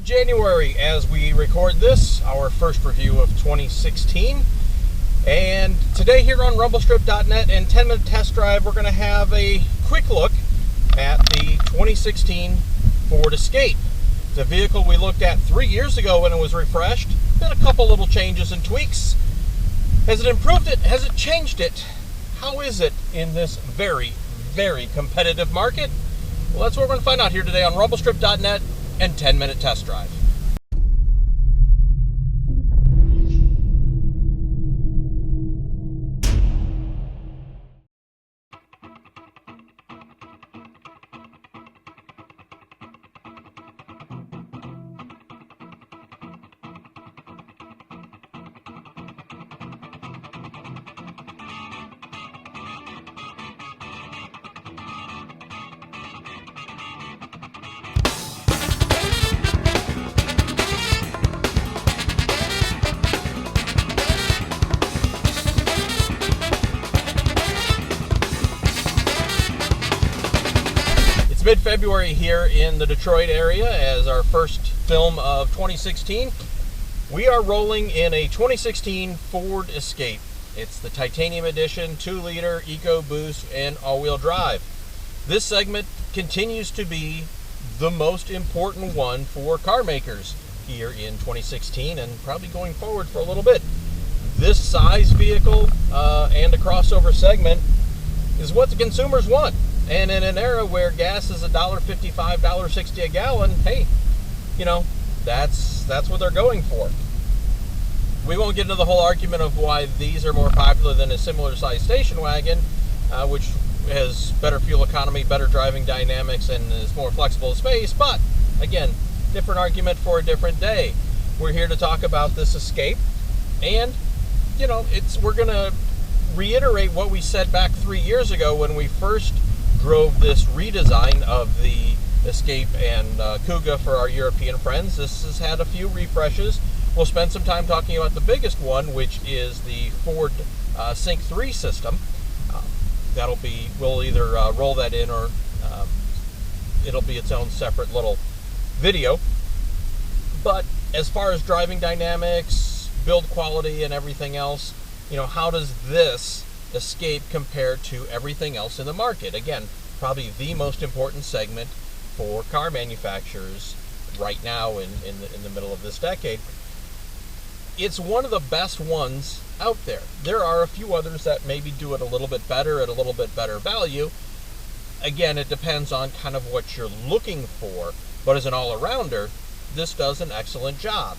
January as we record this, our first review of 2016. And today here on Rumblestrip.NET and 10-minute test drive, we're going to have a quick look at the 2016 Ford Escape. It's a vehicle we looked at 3 years ago when it was refreshed. Been a couple little changes and tweaks. Has it improved it? Has it changed it? How is it in this very, very competitive market? Well, that's what we're going to find out here today on Rumblestrip.NET and 10-minute test drive. Mid-February here in the Detroit area as our first film of 2016. We are rolling in a 2016 Ford Escape. It's the Titanium Edition, 2-liter EcoBoost and all-wheel drive. This segment continues to be the most important one for car makers here in 2016 and probably going forward for a little bit. This size vehicle and a crossover segment is what the consumers want. And in an era where gas is $1.55, $1.60 a gallon, hey, you know, that's what they're going for. We won't get into the whole argument of why these are more popular than a similar sized station wagon, which has better fuel economy, better driving dynamics, and is more flexible in space. But again, different argument for a different day. We're here to talk about this Escape, and you know, we're gonna reiterate what we said back 3 years ago when we first drove this redesign of the Escape and Kuga for our European friends. This has had a few refreshes. We'll spend some time talking about the biggest one, which is the Ford Sync 3 system. We'll either roll that in or it'll be its own separate little video. But as far as driving dynamics, build quality, and everything else, you know, how does this Escape compared to everything else in the market? Again, probably the most important segment for car manufacturers right now in the middle of this decade. It's one of the best ones out there. There are a few others that maybe do it a little bit better at a little bit better value. Again, it depends on kind of what you're looking for, but as an all-arounder, this does an excellent job.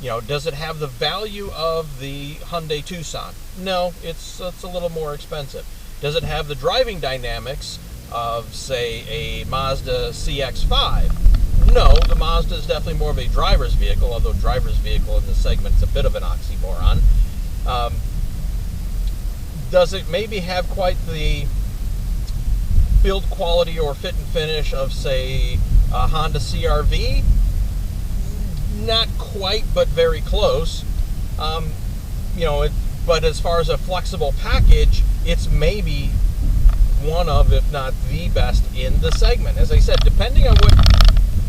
You know, does it have the value of the Hyundai Tucson? No, it's a little more expensive. Does it have the driving dynamics of, say, a Mazda CX-5? No, the Mazda is definitely more of a driver's vehicle, although driver's vehicle in this segment is a bit of an oxymoron. Does it maybe have quite the build quality or fit and finish of, say, a Honda CR-V? Not quite, but very close. You know, but as far as a flexible package, it's maybe one of, if not the best in the segment. As I said, depending on what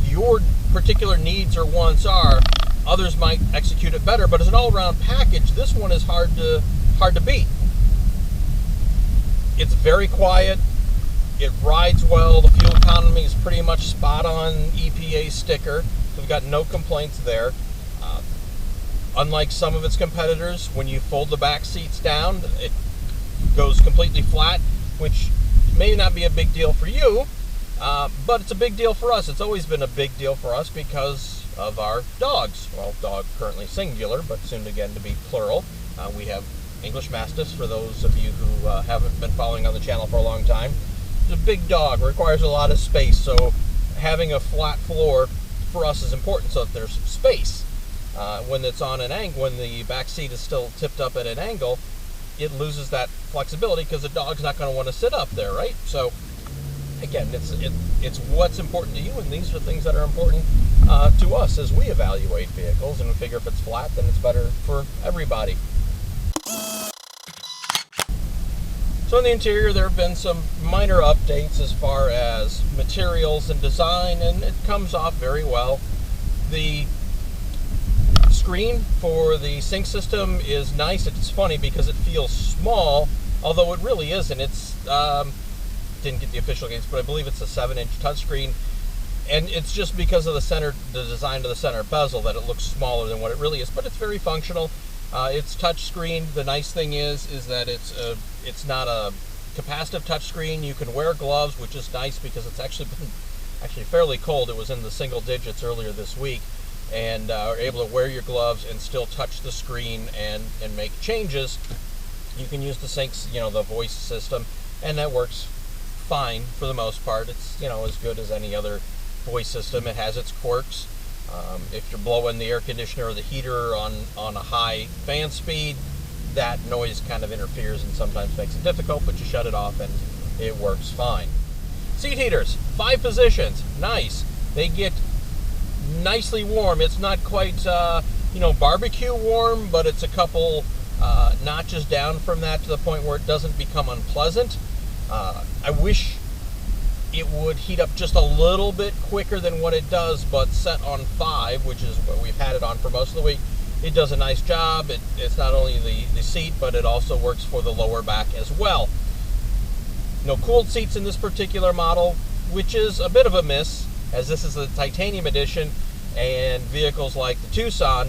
your particular needs or wants are, others might execute it better. But as an all-around package, this one is hard to beat. It's very quiet. It rides well. The fuel economy is pretty much spot on EPA sticker. We've got no complaints there. Unlike some of its competitors, when you fold the back seats down, it goes completely flat, which may not be a big deal for you, but it's a big deal for us. It's always been a big deal for us because of our dogs. Well, dog currently singular, but soon again to be plural. We have English Mastiffs, for those of you who haven't been following on the channel for a long time. It's a big dog, requires a lot of space, so having a flat floor for us is important so that there's space. When it's on an angle, when the back seat is still tipped up at an angle, it loses that flexibility because the dog's not going to want to sit up there, right? So again, it's what's important to you, and these are things that are important to us as we evaluate vehicles, and we figure if it's flat, then it's better for everybody. So in the interior, there have been some minor updates as far as materials and design, and it comes off very well. The screen for the sync system is nice. It's funny because it feels small, although it really isn't. It's didn't get the official gauge, but I believe it's a 7-inch touchscreen, and it's just because of the design of the center bezel that it looks smaller than what it really is. But it's very functional. It's touchscreen. The nice thing is that it's not a capacitive touchscreen. You can wear gloves, which is nice because it's actually been fairly cold. It was in the single digits earlier this week, and are able to wear your gloves and still touch the screen and make changes. You can use the syncs, the voice system, and that works fine for the most part. It's as good as any other voice system. It has its quirks. If you're blowing the air conditioner or the heater on a high fan speed, that noise kind of interferes and sometimes makes it difficult, but you shut it off and it works fine. Seat heaters, 5 positions, nice. They get nicely warm. It's not quite barbecue warm, but it's a couple notches down from that to the point where it doesn't become unpleasant. I wish it would heat up just a little bit quicker than what it does, but set on 5, which is what we've had it on for most of the week, it does a nice job. It's not only the seat, but it also works for the lower back as well. No cooled seats in this particular model, which is a bit of a miss, as this is the titanium edition, and vehicles like the Tucson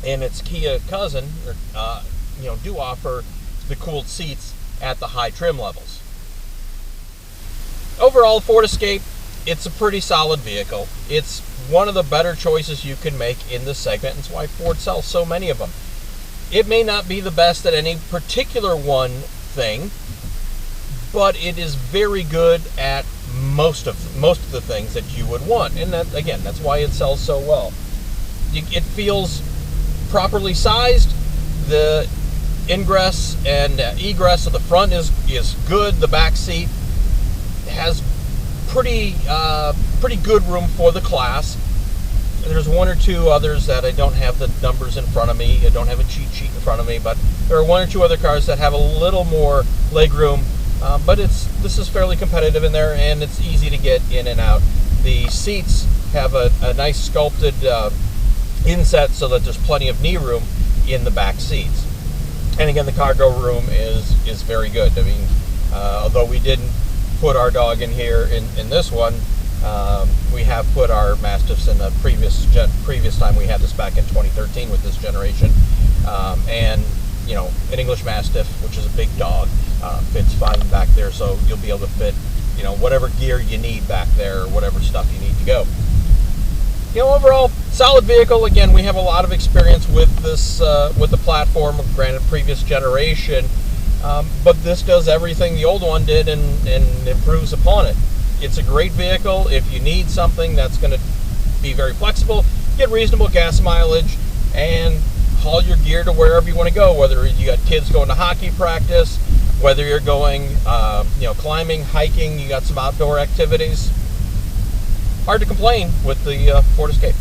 and its Kia cousin, do offer the cooled seats at the high trim levels. Overall, Ford Escape, it's a pretty solid vehicle. It's one of the better choices you can make in this segment, and it's why Ford sells so many of them. It may not be the best at any particular one thing, but it is very good at most of the things that you would want, and that's why it sells so well. It feels properly sized. The ingress and egress of the front is good. The back seat has pretty good room for the class. There's one or two others that I don't have the numbers in front of me. I don't have a cheat sheet in front of me, but there are one or two other cars that have a little more leg room. But this is fairly competitive in there, and it's easy to get in and out. The seats have a nice sculpted inset so that there's plenty of knee room in the back seats. And again, the cargo room is very good. I mean, although we didn't put our dog in here in this one, we have put our Mastiffs in the previous time we had this back in 2013 with this generation, and an English Mastiff, which is a big dog, fits fine back there. So you'll be able to fit whatever gear you need back there, or whatever stuff you need to go. Overall, solid vehicle. Again, we have a lot of experience with this, with the platform, granted previous generation, but this does everything the old one did and improves upon it. It's a great vehicle if you need something that's going to be very flexible, get reasonable gas mileage, and haul your gear to wherever you want to go, whether you got kids going to hockey practice, whether you're going, climbing, hiking, you got some outdoor activities. Hard to complain with the Ford Escape.